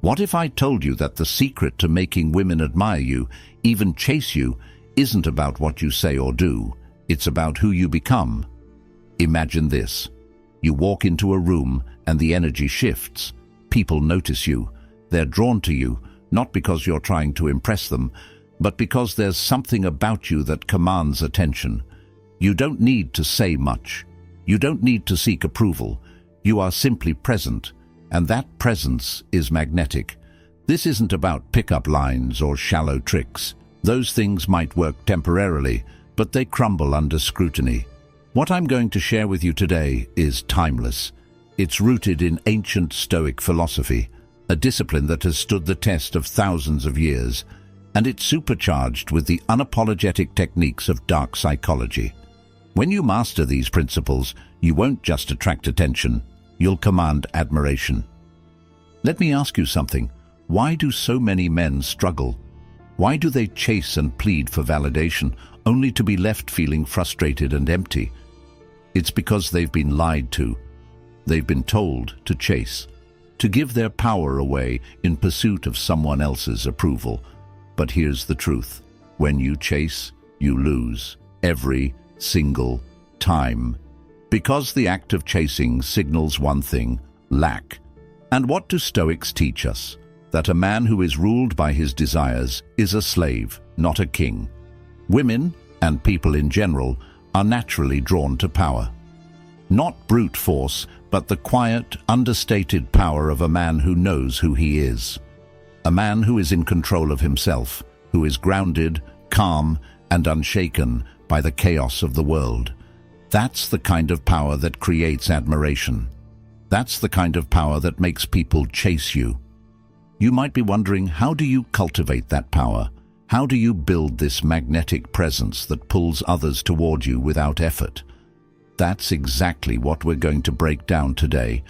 What if I told you that the secret to making women admire you, even chase you, isn't about what you say or do, it's about who you become? Imagine this. You walk into a room and the energy shifts. People notice you. They're drawn to you, not because you're trying to impress them, but because there's something about you that commands attention. You don't need to say much. You don't need to seek approval. You are simply present, and that presence is magnetic. This isn't about pickup lines or shallow tricks. Those things might work temporarily, but they crumble under scrutiny. What I'm going to share with you today is timeless. It's rooted in ancient Stoic philosophy, a discipline that has stood the test of thousands of years, and it's supercharged with the unapologetic techniques of dark psychology. When you master these principles, you won't just attract attention, you'll command admiration. Let me ask you something. Why do so many men struggle? Why do they chase and plead for validation, only to be left feeling frustrated and empty? It's because they've been lied to. They've been told to chase, to give their power away in pursuit of someone else's approval. But here's the truth. When you chase, you lose. Every single time. Because the act of chasing signals one thing: lack. And what do Stoics teach us? That a man who is ruled by his desires is a slave, not a king. Women, and people in general, are naturally drawn to power. Not brute force, but the quiet, understated power of a man who knows who he is. A man who is in control of himself, who is grounded, calm, and unshaken by the chaos of the world. That's the kind of power that creates admiration. That's the kind of power that makes people chase you. You might be wondering, how do you cultivate that power? How do you build this magnetic presence that pulls others toward you without effort? That's exactly what we're going to break down today.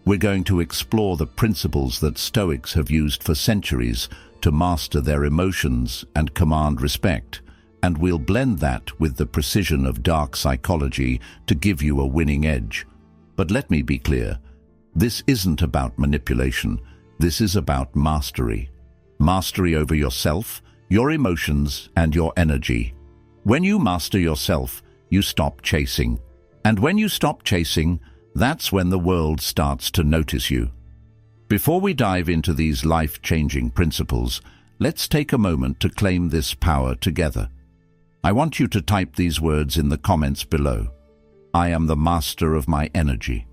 We're going to explore the principles that Stoics have used for centuries to master their emotions and command respect, and we'll blend that with the precision of dark psychology to give you a winning edge. But let me be clear, this isn't about manipulation. This is about mastery. Mastery over yourself, your emotions, and your energy. When you master yourself, you stop chasing. And when you stop chasing, that's when the world starts to notice you. Before we dive into these life-changing principles, let's take a moment to claim this power together. I want you to type these words in the comments below. I am the master of my energy.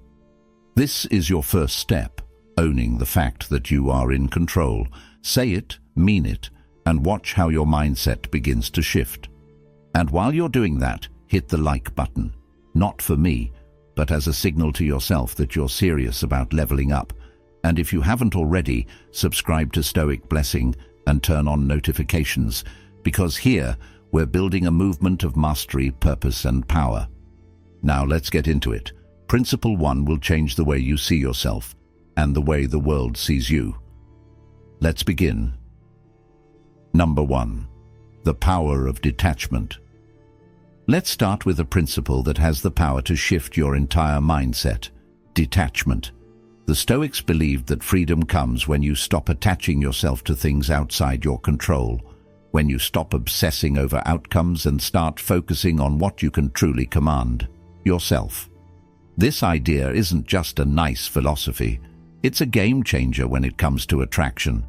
This is your first step, owning the fact that you are in control. Say it, mean it, and watch how your mindset begins to shift. And while you're doing that, hit the like button. Not for me, but as a signal to yourself that you're serious about leveling up. And if you haven't already, subscribe to Stoic Blessing and turn on notifications, because here we're building a movement of mastery, purpose, and power. Now let's get into it. Principle 1 will change the way you see yourself and the way the world sees you. Let's begin. Number 1. The power of detachment. Let's start with a principle that has the power to shift your entire mindset: detachment. The Stoics believed that freedom comes when you stop attaching yourself to things outside your control, when you stop obsessing over outcomes and start focusing on what you can truly command: yourself. This idea isn't just a nice philosophy, it's a game changer when it comes to attraction.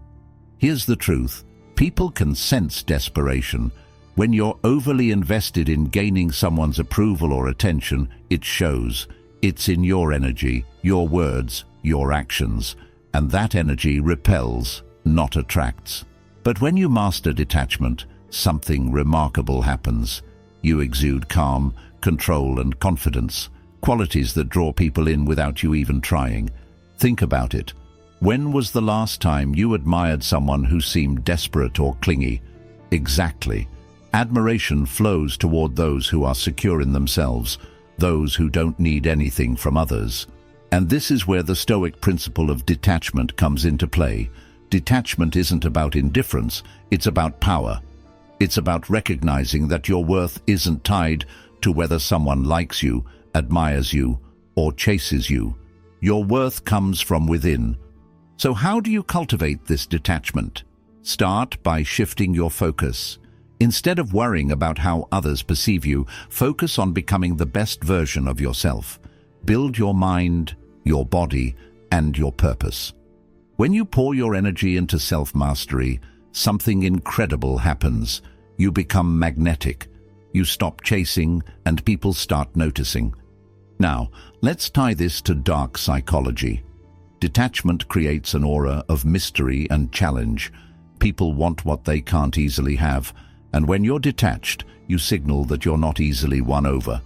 Here's the truth: people can sense desperation. When you're overly invested in gaining someone's approval or attention, it shows. It's in your energy, your words, your actions, and that energy repels, not attracts. But when you master detachment, something remarkable happens. You exude calm, control, and confidence, qualities that draw people in without you even trying. Think about it. When was the last time you admired someone who seemed desperate or clingy? Exactly. Admiration flows toward those who are secure in themselves, those who don't need anything from others. And this is where the Stoic principle of detachment comes into play. Detachment isn't about indifference, it's about power. It's about recognizing that your worth isn't tied to whether someone likes you, admires you, or chases you. Your worth comes from within. So how do you cultivate this detachment? Start by shifting your focus. Instead of worrying about how others perceive you, focus on becoming the best version of yourself. Build your mind, your body, and your purpose. When you pour your energy into self-mastery, something incredible happens. You become magnetic. You stop chasing, and people start noticing. Now, let's tie this to dark psychology. Detachment creates an aura of mystery and challenge. People want what they can't easily have, and when you're detached, you signal that you're not easily won over.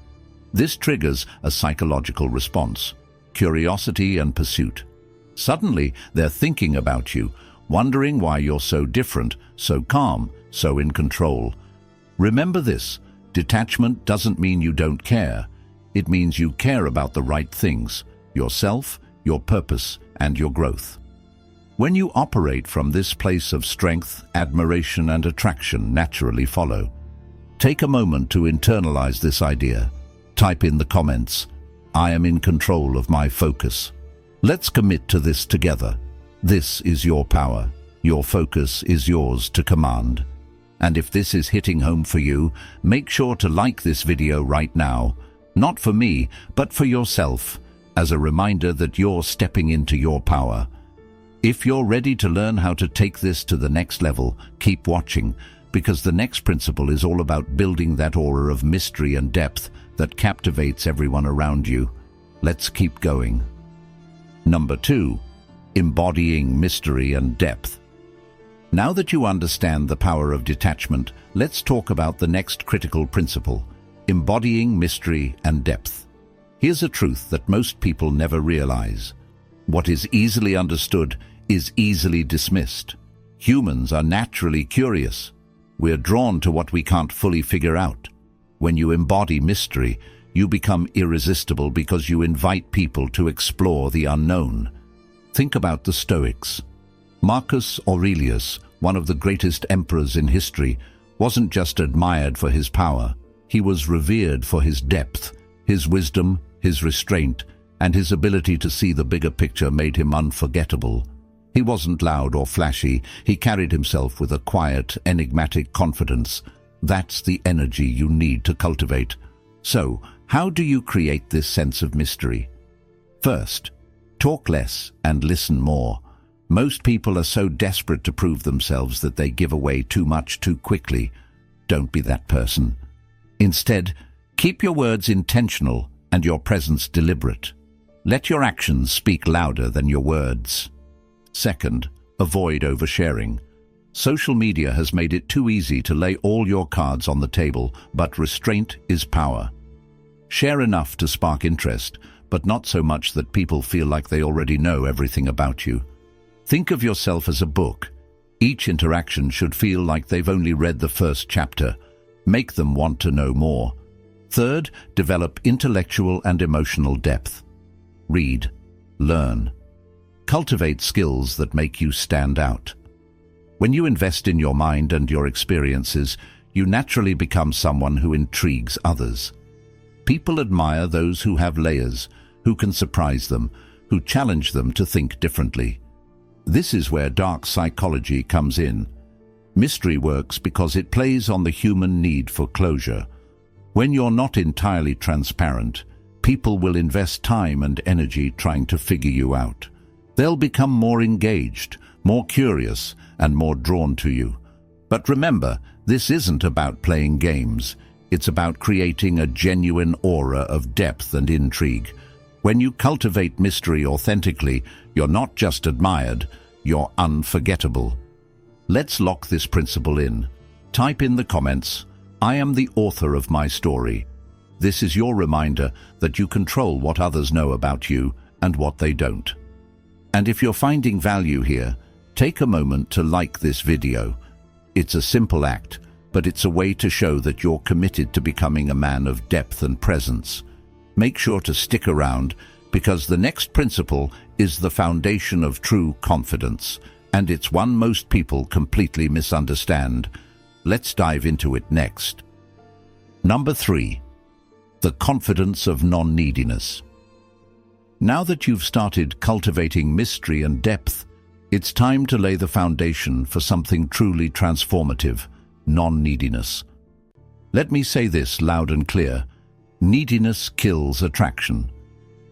This triggers a psychological response: curiosity and pursuit. Suddenly, they're thinking about you, wondering why you're so different, so calm, so in control. Remember this: detachment doesn't mean you don't care. It means you care about the right things: yourself, your purpose, and your growth. When you operate from this place of strength, admiration and attraction naturally follow. Take a moment to internalize this idea. Type in the comments, "I am in control of my focus." Let's commit to this together. This is your power. Your focus is yours to command. And if this is hitting home for you, make sure to like this video right now. Not for me, but for yourself, as a reminder that you're stepping into your power. If you're ready to learn how to take this to the next level, keep watching, because the next principle is all about building that aura of mystery and depth that captivates everyone around you. Let's keep going. Number 2, embodying mystery and depth. Now that you understand the power of detachment, let's talk about the next critical principle: embodying mystery and depth. Here's a truth that most people never realize. What is easily understood is easily dismissed. Humans are naturally curious. We're drawn to what we can't fully figure out. When you embody mystery, you become irresistible because you invite people to explore the unknown. Think about the Stoics. Marcus Aurelius, one of the greatest emperors in history, wasn't just admired for his power. He was revered for his depth. His wisdom, his restraint, and his ability to see the bigger picture made him unforgettable. He wasn't loud or flashy. He carried himself with a quiet, enigmatic confidence. That's the energy you need to cultivate. So, how do you create this sense of mystery? First, talk less and listen more. Most people are so desperate to prove themselves that they give away too much too quickly. Don't be that person. Instead, keep your words intentional and your presence deliberate. Let your actions speak louder than your words. Second, avoid oversharing. Social media has made it too easy to lay all your cards on the table, but restraint is power. Share enough to spark interest, but not so much that people feel like they already know everything about you. Think of yourself as a book. Each interaction should feel like they've only read the first chapter. Make them want to know more. Third, develop intellectual and emotional depth. Read, learn. Cultivate skills that make you stand out. When you invest in your mind and your experiences, you naturally become someone who intrigues others. People admire those who have layers, who can surprise them, who challenge them to think differently. This is where dark psychology comes in. Mystery works because it plays on the human need for closure. When you're not entirely transparent, people will invest time and energy trying to figure you out. They'll become more engaged, more curious, and more drawn to you. But remember, this isn't about playing games. It's about creating a genuine aura of depth and intrigue. When you cultivate mystery authentically, you're not just admired, you're unforgettable. Let's lock this principle in. Type in the comments, "I am the author of my story." This is your reminder that you control what others know about you and what they don't. And if you're finding value here, take a moment to like this video. It's a simple act, but it's a way to show that you're committed to becoming a man of depth and presence. Make sure to stick around, because the next principle is the foundation of true confidence, and it's one most people completely misunderstand. Let's dive into it next. Number 3, the confidence of non-neediness. Now that you've started cultivating mystery and depth, It's time to lay the foundation for something truly transformative: non-neediness. Let me say this loud and clear: neediness kills attraction.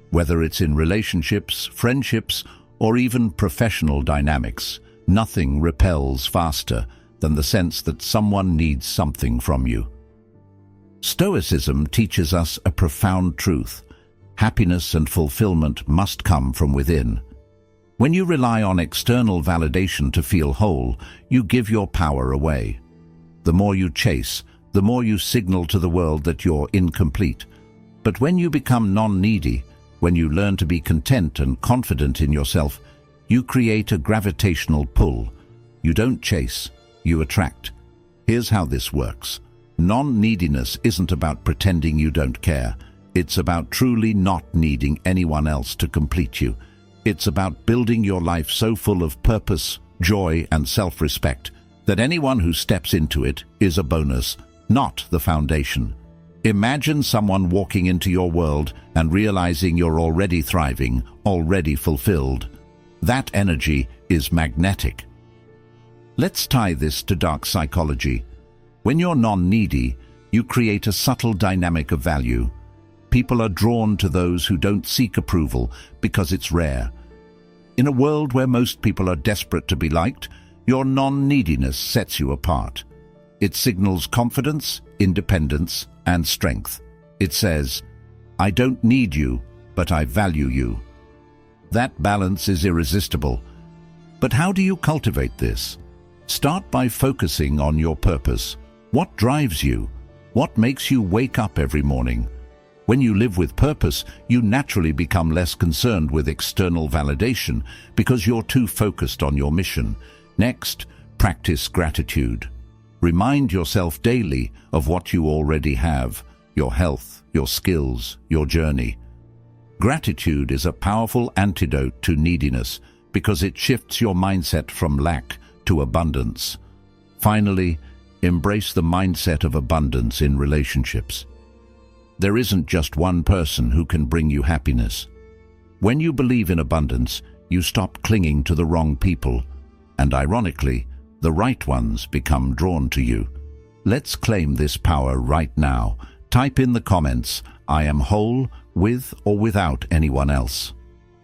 Whether it's in relationships, friendships, or even professional dynamics, nothing repels faster than the sense that someone needs something from you. Stoicism teaches us a profound truth: happiness and fulfillment must come from within. When you rely on external validation to feel whole, you give your power away. The more you chase, the more you signal to the world that you're incomplete. But when you become non-needy, when you learn to be content and confident in yourself, you create a gravitational pull. You don't chase, you attract. Here's how this works. Non-neediness isn't about pretending you don't care. It's about truly not needing anyone else to complete you. It's about building your life so full of purpose, joy, and self-respect that anyone who steps into it is a bonus, not the foundation. Imagine someone walking into your world and realizing you're already thriving, already fulfilled. That energy is magnetic. Let's tie this to dark psychology. When you're non-needy, you create a subtle dynamic of value. People are drawn to those who don't seek approval because it's rare. In a world where most people are desperate to be liked, your non-neediness sets you apart. It signals confidence, independence, and strength. It says, "I don't need you, but I value you." That balance is irresistible. But how do you cultivate this? Start by focusing on your purpose. What drives you? What makes you wake up every morning? When you live with purpose, you naturally become less concerned with external validation because you're too focused on your mission. Next, practice gratitude. Remind yourself daily of what you already have: your health, your skills, your journey. Gratitude is a powerful antidote to neediness because it shifts your mindset from lack to abundance. Finally, embrace the mindset of abundance in relationships. There isn't just one person who can bring you happiness. When you believe in abundance, you stop clinging to the wrong people, and ironically, the right ones become drawn to you. Let's claim this power right now. Type in the comments, "I am whole, with or without anyone else."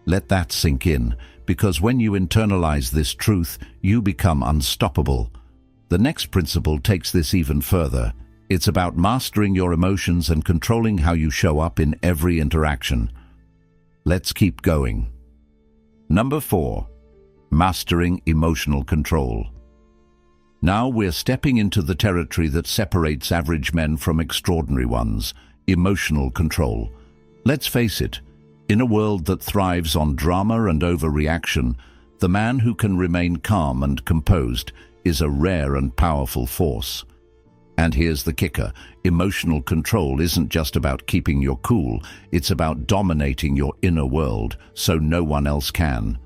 Let that sink in, because when you internalize this truth, you become unstoppable. The next principle takes this even further. It's about mastering your emotions and controlling how you show up in every interaction. Let's keep going. Number 4, mastering emotional control. Now we're stepping into the territory that separates average men from extraordinary ones: emotional control. Let's face it, in a world that thrives on drama and overreaction, the man who can remain calm and composed is a rare and powerful force. And here's the kicker: emotional control isn't just about keeping your cool, it's about dominating your inner world so no one else can.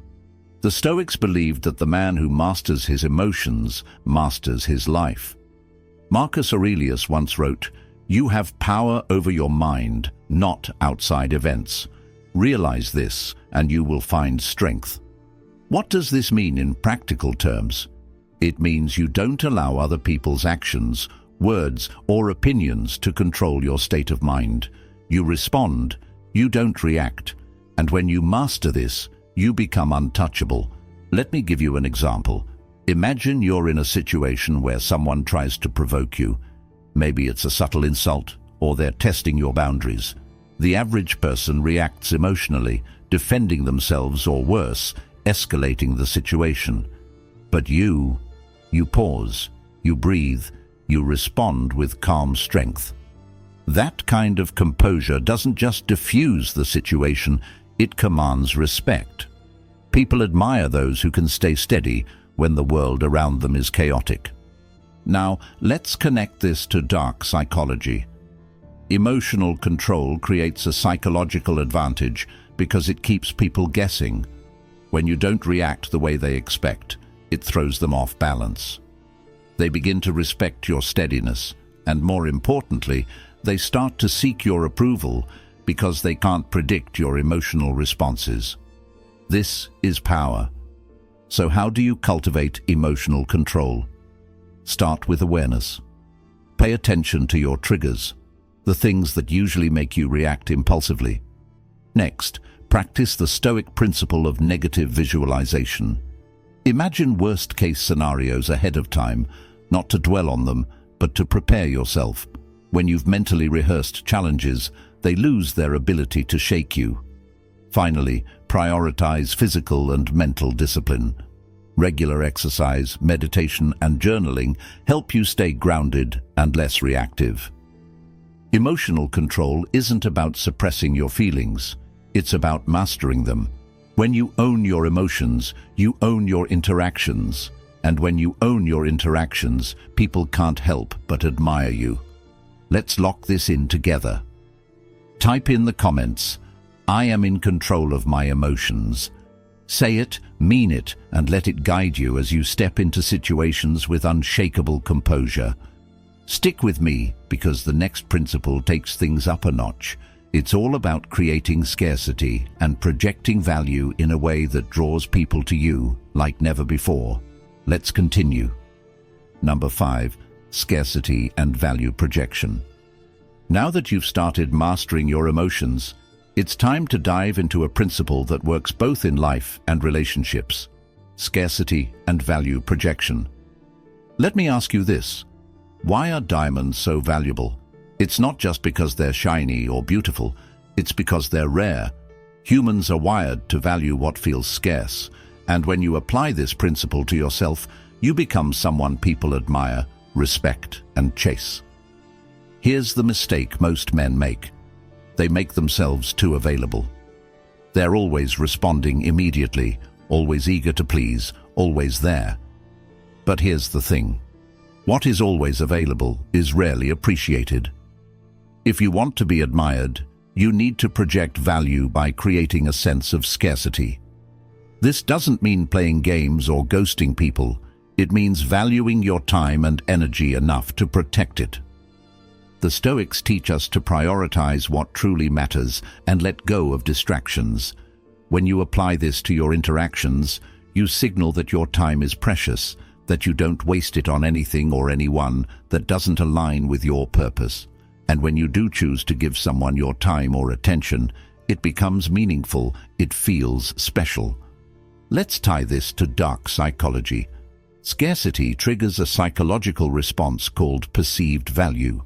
The Stoics believed that the man who masters his emotions masters his life. Marcus Aurelius once wrote, "You have power over your mind, not outside events. Realize this, and you will find strength." What does this mean in practical terms? It means you don't allow other people's actions, words, or opinions to control your state of mind. You respond, you don't react. And when you master this, you become untouchable. Let me give you an example. Imagine you're in a situation where someone tries to provoke you. Maybe it's a subtle insult, or they're testing your boundaries. The average person reacts emotionally, defending themselves, or worse, escalating the situation. But you pause, you breathe, you respond with calm strength. That kind of composure doesn't just diffuse the situation, it commands respect. People admire those who can stay steady when the world around them is chaotic. Now, let's connect this to dark psychology. Emotional control creates a psychological advantage because it keeps people guessing. When you don't react the way they expect, it throws them off balance. They begin to respect your steadiness, and more importantly, they start to seek your approval because they can't predict your emotional responses. This is power. So how do you cultivate emotional control? Start with awareness. Pay attention to your triggers, the things that usually make you react impulsively. Next, practice the Stoic principle of negative visualization. Imagine worst-case scenarios ahead of time, not to dwell on them, but to prepare yourself. When you've mentally rehearsed challenges, they lose their ability to shake you. Finally, prioritize physical and mental discipline. Regular exercise, meditation, and journaling help you stay grounded and less reactive. Emotional control isn't about suppressing your feelings. It's about mastering them. When you own your emotions, you own your interactions. And when you own your interactions, people can't help but admire you. Let's lock this in together. Type in the comments, "I am in control of my emotions." Say it, mean it, and let it guide you as you step into situations with unshakable composure. Stick with me, because the next principle takes things up a notch. It's all about creating scarcity and projecting value in a way that draws people to you like never before. Let's continue. Number 5. Scarcity and value projection. Now that you've started mastering your emotions, it's time to dive into a principle that works both in life and relationships: scarcity and value projection. Let me ask you this. Why are diamonds so valuable? It's not just because they're shiny or beautiful, it's because they're rare. Humans are wired to value what feels scarce, and when you apply this principle to yourself, you become someone people admire, respect, and chase. Here's the mistake most men make. They make themselves too available. They're always responding immediately, always eager to please, always there. But here's the thing. What is always available is rarely appreciated. If you want to be admired, you need to project value by creating a sense of scarcity. This doesn't mean playing games or ghosting people. It means valuing your time and energy enough to protect it. The Stoics teach us to prioritize what truly matters and let go of distractions. When you apply this to your interactions, you signal that your time is precious, that you don't waste it on anything or anyone that doesn't align with your purpose. And when you do choose to give someone your time or attention, it becomes meaningful, it feels special. Let's tie this to dark psychology. Scarcity triggers a psychological response called perceived value.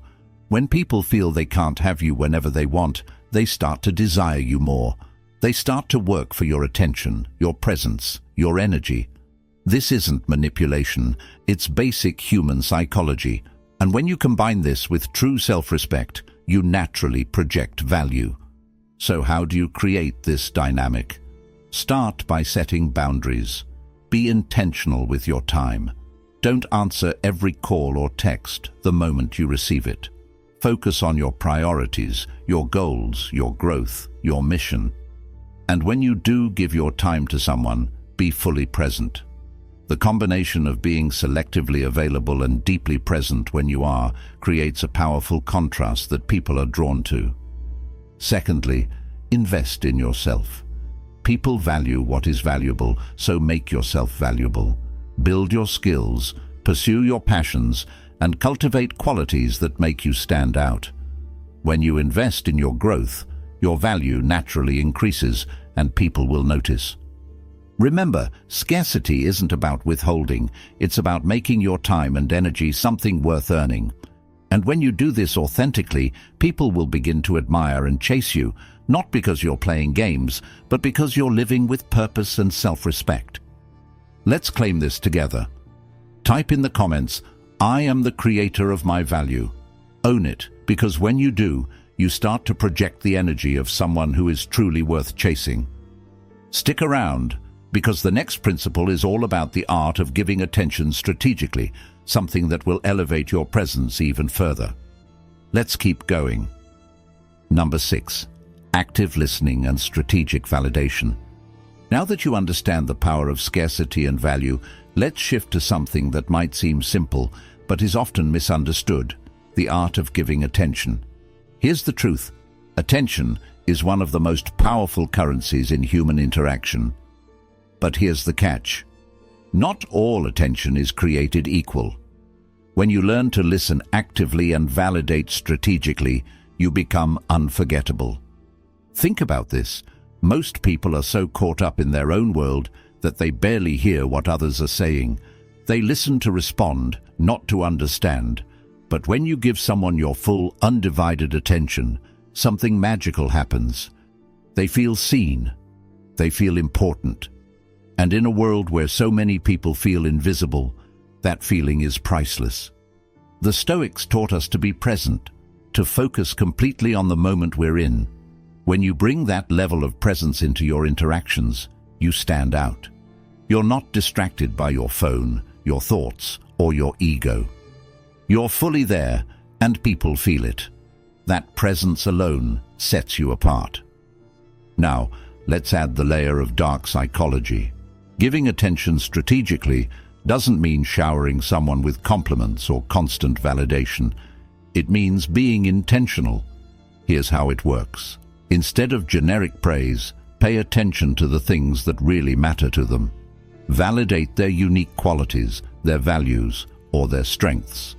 When people feel they can't have you whenever they want, they start to desire you more. They start to work for your attention, your presence, your energy. This isn't manipulation, it's basic human psychology. And when you combine this with true self-respect, you naturally project value. So how do you create this dynamic? Start by setting boundaries. Be intentional with your time. Don't answer every call or text the moment you receive it. Focus on your priorities, your goals, your growth, your mission. And when you do give your time to someone, be fully present. The combination of being selectively available and deeply present when you are creates a powerful contrast that people are drawn to. Secondly, invest in yourself. People value what is valuable, so make yourself valuable. Build your skills, pursue your passions, and cultivate qualities that make you stand out. When you invest in your growth, your value naturally increases and people will notice. Remember, scarcity isn't about withholding, it's about making your time and energy something worth earning. And when you do this authentically, people will begin to admire and chase you, not because you're playing games, but because you're living with purpose and self-respect. Let's claim this together. Type in the comments, "I am the creator of my value." Own it, because when you do, you start to project the energy of someone who is truly worth chasing. Stick around, because the next principle is all about the art of giving attention strategically, something that will elevate your presence even further. Let's keep going. Number 6. Active listening and strategic validation. Now that you understand the power of scarcity and value, let's shift to something that might seem simple, but is often misunderstood: the art of giving attention. Here's the truth. Attention is one of the most powerful currencies in human interaction. But here's the catch. Not all attention is created equal. When you learn to listen actively and validate strategically, you become unforgettable. Think about this. Most people are so caught up in their own world that they barely hear what others are saying. They listen to respond, not to understand. But when you give someone your full, undivided attention, something magical happens. They feel seen. They feel important. And in a world where so many people feel invisible, that feeling is priceless. The Stoics taught us to be present, to focus completely on the moment we're in. When you bring that level of presence into your interactions, you stand out. You're not distracted by your phone, your thoughts, or your ego. You're fully there, and people feel it. That presence alone sets you apart. Now, let's add the layer of dark psychology. Giving attention strategically doesn't mean showering someone with compliments or constant validation. It means being intentional. Here's how it works. Instead of generic praise, pay attention to the things that really matter to them. Validate their unique qualities, their values, or their strengths.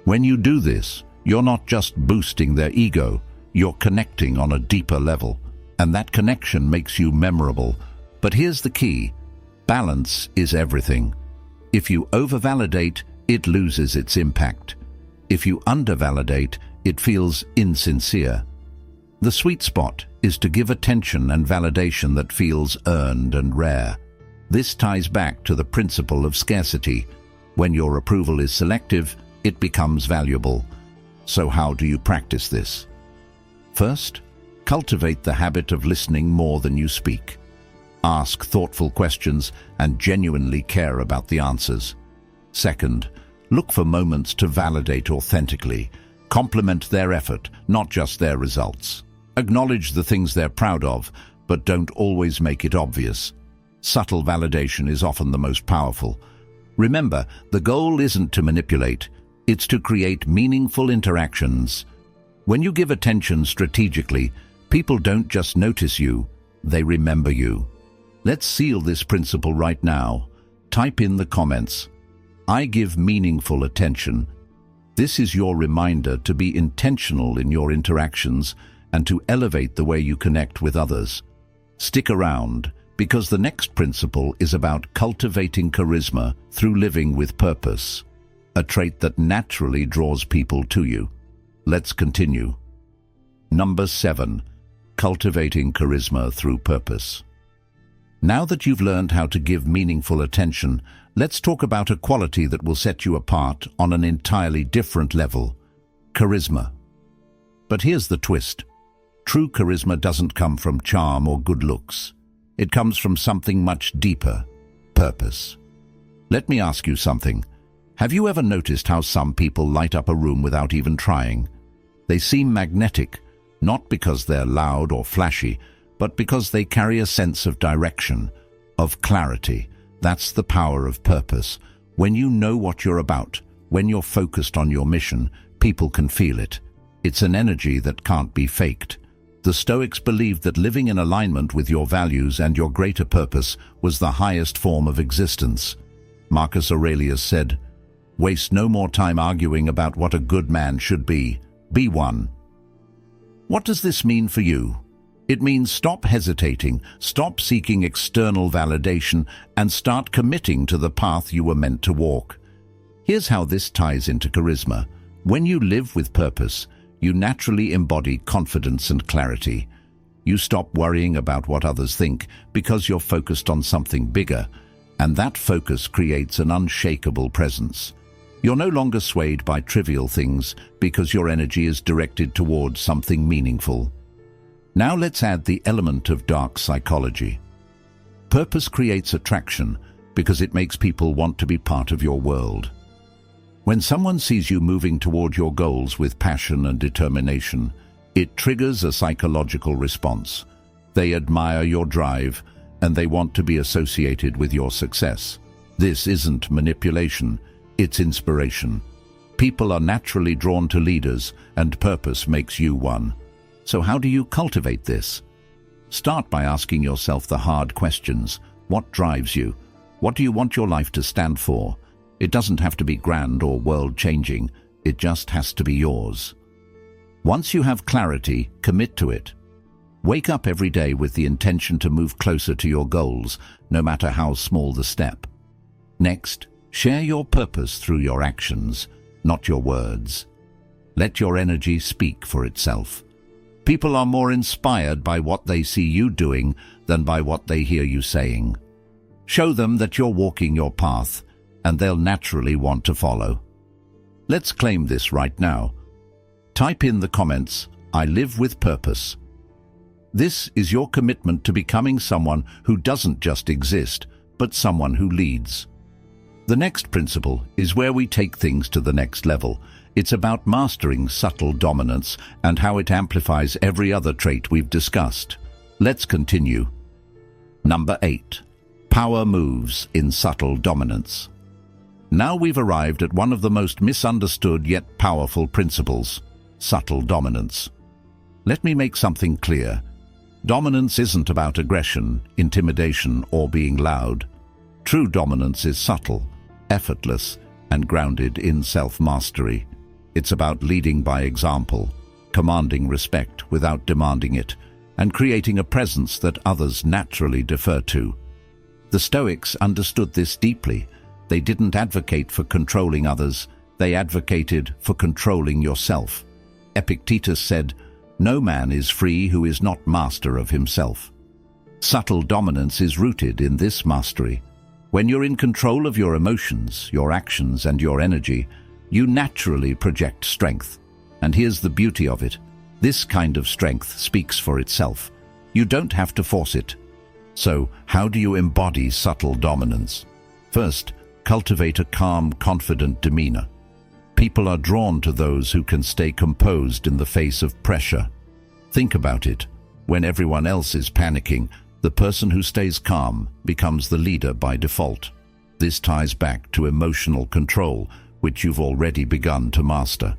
When you do this, you're not just boosting their ego, you're connecting on a deeper level. And that connection makes you memorable. But here's the key. Balance is everything. If you overvalidate, it loses its impact. If you undervalidate, it feels insincere. The sweet spot is to give attention and validation that feels earned and rare. This ties back to the principle of scarcity. When your approval is selective, it becomes valuable. So how do you practice this? First, cultivate the habit of listening more than you speak. Ask thoughtful questions and genuinely care about the answers. Second, look for moments to validate authentically. Compliment their effort, not just their results. Acknowledge the things they're proud of, but don't always make it obvious. Subtle validation is often the most powerful. Remember, the goal isn't to manipulate, it's to create meaningful interactions. When you give attention strategically, people don't just notice you, they remember you. Let's seal this principle right now. Type in the comments, "I give meaningful attention." This is your reminder to be intentional in your interactions and to elevate the way you connect with others. Stick around, because the next principle is about cultivating charisma through living with purpose, a trait that naturally draws people to you. Let's continue. Number 7. Cultivating charisma through purpose. Now that you've learned how to give meaningful attention, let's talk about a quality that will set you apart on an entirely different level: charisma. But here's the twist. True charisma doesn't come from charm or good looks. It comes from something much deeper: purpose. Let me ask you something. Have you ever noticed how some people light up a room without even trying? They seem magnetic, not because they're loud or flashy, but because they carry a sense of direction, of clarity. That's the power of purpose. When you know what you're about, when you're focused on your mission, people can feel it. It's an energy that can't be faked. The Stoics believed that living in alignment with your values and your greater purpose was the highest form of existence. Marcus Aurelius said, "Waste no more time arguing about what a good man should be. Be one." What does this mean for you? It means stop hesitating, stop seeking external validation, and start committing to the path you were meant to walk. Here's how this ties into charisma. When you live with purpose, you naturally embody confidence and clarity. You stop worrying about what others think because you're focused on something bigger, and that focus creates an unshakable presence. You're no longer swayed by trivial things because your energy is directed towards something meaningful. Now let's add the element of dark psychology. Purpose creates attraction because it makes people want to be part of your world. When someone sees you moving toward your goals with passion and determination, it triggers a psychological response. They admire your drive, and they want to be associated with your success. This isn't manipulation, it's inspiration. People are naturally drawn to leaders, and purpose makes you one. So how do you cultivate this? Start by asking yourself the hard questions. What drives you? What do you want your life to stand for? It doesn't have to be grand or world-changing. It just has to be yours. Once you have clarity, commit to it. Wake up every day with the intention to move closer to your goals, no matter how small the step. Next, share your purpose through your actions, not your words. Let your energy speak for itself. People are more inspired by what they see you doing than by what they hear you saying. Show them that you're walking your path, and they'll naturally want to follow. Let's claim this right now. Type in the comments, "I live with purpose." This is your commitment to becoming someone who doesn't just exist, but someone who leads. The next principle is where we take things to the next level. It's about mastering subtle dominance and how it amplifies every other trait we've discussed. Let's continue. Number 8. Power moves in subtle dominance. Now we've arrived at one of the most misunderstood yet powerful principles: subtle dominance. Let me make something clear. Dominance isn't about aggression, intimidation, or being loud. True dominance is subtle, effortless, and grounded in self-mastery. It's about leading by example, commanding respect without demanding it, and creating a presence that others naturally defer to. The Stoics understood this deeply. They didn't advocate for controlling others, they advocated for controlling yourself. Epictetus said, "No man is free who is not master of himself." Subtle dominance is rooted in this mastery. When you're in control of your emotions, your actions, and your energy, you naturally project strength. And here's the beauty of it. This kind of strength speaks for itself. You don't have to force it. So, how do you embody subtle dominance? First, cultivate a calm, confident demeanor. People are drawn to those who can stay composed in the face of pressure. Think about it. When everyone else is panicking, the person who stays calm becomes the leader by default. This ties back to emotional control, which you've already begun to master.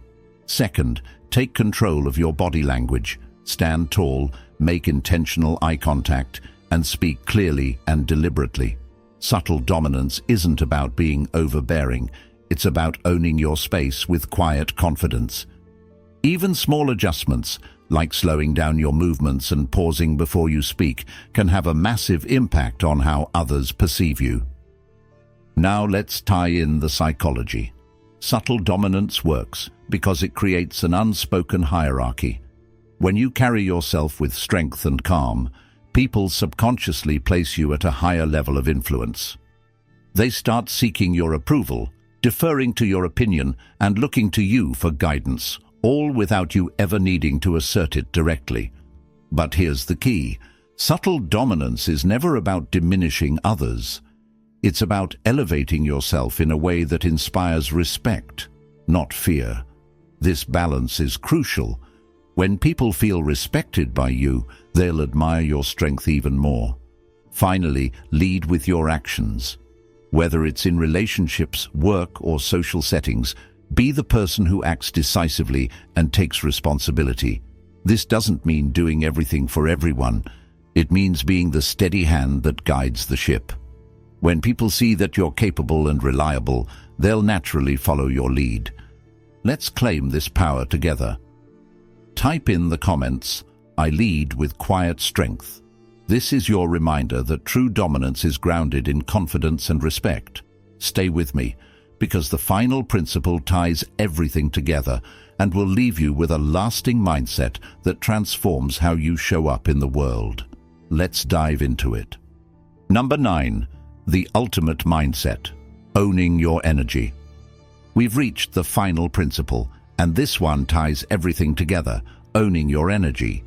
Second, take control of your body language. Stand tall, make intentional eye contact, and speak clearly and deliberately. Subtle dominance isn't about being overbearing. It's about owning your space with quiet confidence. Even small adjustments, like slowing down your movements and pausing before you speak, can have a massive impact on how others perceive you. Now let's tie in the psychology. Subtle dominance works because it creates an unspoken hierarchy. When you carry yourself with strength and calm, people subconsciously place you at a higher level of influence. They start seeking your approval, deferring to your opinion, and looking to you for guidance, all without you ever needing to assert it directly. But here's the key. Subtle dominance is never about diminishing others. It's about elevating yourself in a way that inspires respect, not fear. This balance is crucial. When people feel respected by you, they'll admire your strength even more. Finally, lead with your actions. Whether it's in relationships, work, or social settings, be the person who acts decisively and takes responsibility. This doesn't mean doing everything for everyone. It means being the steady hand that guides the ship. When people see that you're capable and reliable, they'll naturally follow your lead. Let's claim this power together. Type in the comments, "I lead with quiet strength." This is your reminder that true dominance is grounded in confidence and respect. Stay with me, because the final principle ties everything together and will leave you with a lasting mindset that transforms how you show up in the world. Let's dive into it. Number 9, the ultimate mindset, owning your energy. We've reached the final principle, and this one ties everything together, owning your energy.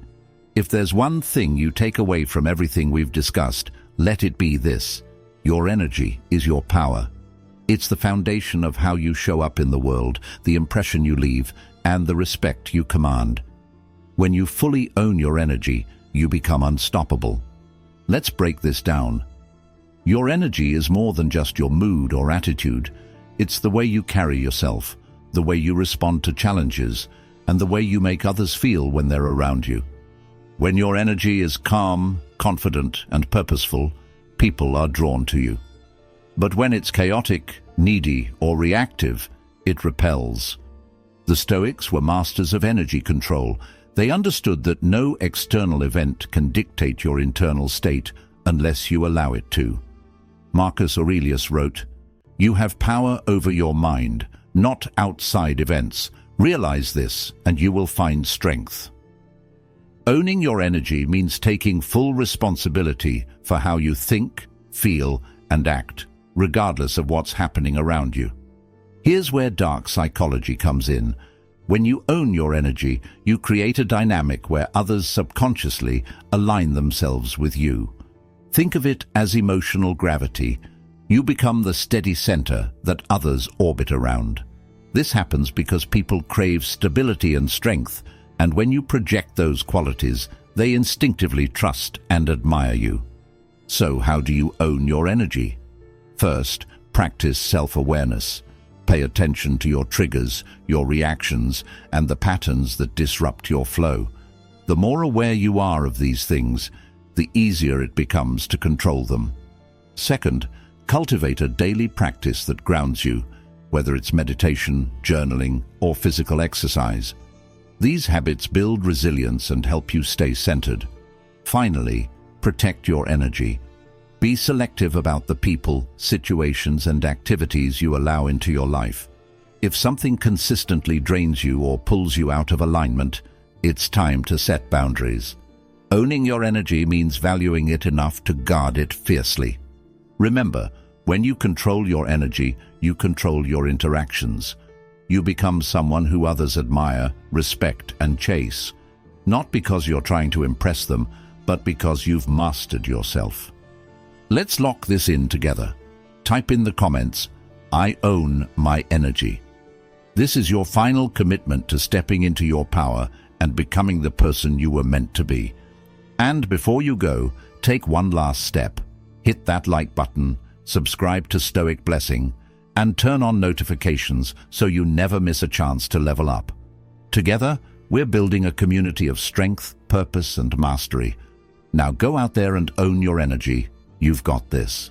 If there's one thing you take away from everything we've discussed, let it be this: your energy is your power. It's the foundation of how you show up in the world, the impression you leave, and the respect you command. When you fully own your energy, you become unstoppable. Let's break this down. Your energy is more than just your mood or attitude. It's the way you carry yourself, the way you respond to challenges, and the way you make others feel when they're around you. When your energy is calm, confident, and purposeful, people are drawn to you. But when it's chaotic, needy, or reactive, it repels. The Stoics were masters of energy control. They understood that no external event can dictate your internal state unless you allow it to. Marcus Aurelius wrote, "You have power over your mind, not outside events. Realize this, and you will find strength." Owning your energy means taking full responsibility for how you think, feel, and act, regardless of what's happening around you. Here's where dark psychology comes in. When you own your energy, you create a dynamic where others subconsciously align themselves with you. Think of it as emotional gravity. You become the steady center that others orbit around. This happens because people crave stability and strength, and when you project those qualities, they instinctively trust and admire you. So how do you own your energy? First, practice self-awareness. Pay attention to your triggers, your reactions, and the patterns that disrupt your flow. The more aware you are of these things, the easier it becomes to control them. Second, cultivate a daily practice that grounds you, whether it's meditation, journaling, or physical exercise. These habits build resilience and help you stay centered. Finally, protect your energy. Be selective about the people, situations, and activities you allow into your life. If something consistently drains you or pulls you out of alignment, it's time to set boundaries. Owning your energy means valuing it enough to guard it fiercely. Remember, when you control your energy, you control your interactions. You become someone who others admire, respect, and chase, not because you're trying to impress them, but because you've mastered yourself. Let's lock this in together. Type in the comments, "I own my energy." This is your final commitment to stepping into your power and becoming the person you were meant to be. And before you go, take one last step. Hit that like button, subscribe to Stoic Blessing, and turn on notifications so you never miss a chance to level up. Together, we're building a community of strength, purpose, and mastery. Now go out there and own your energy. You've got this.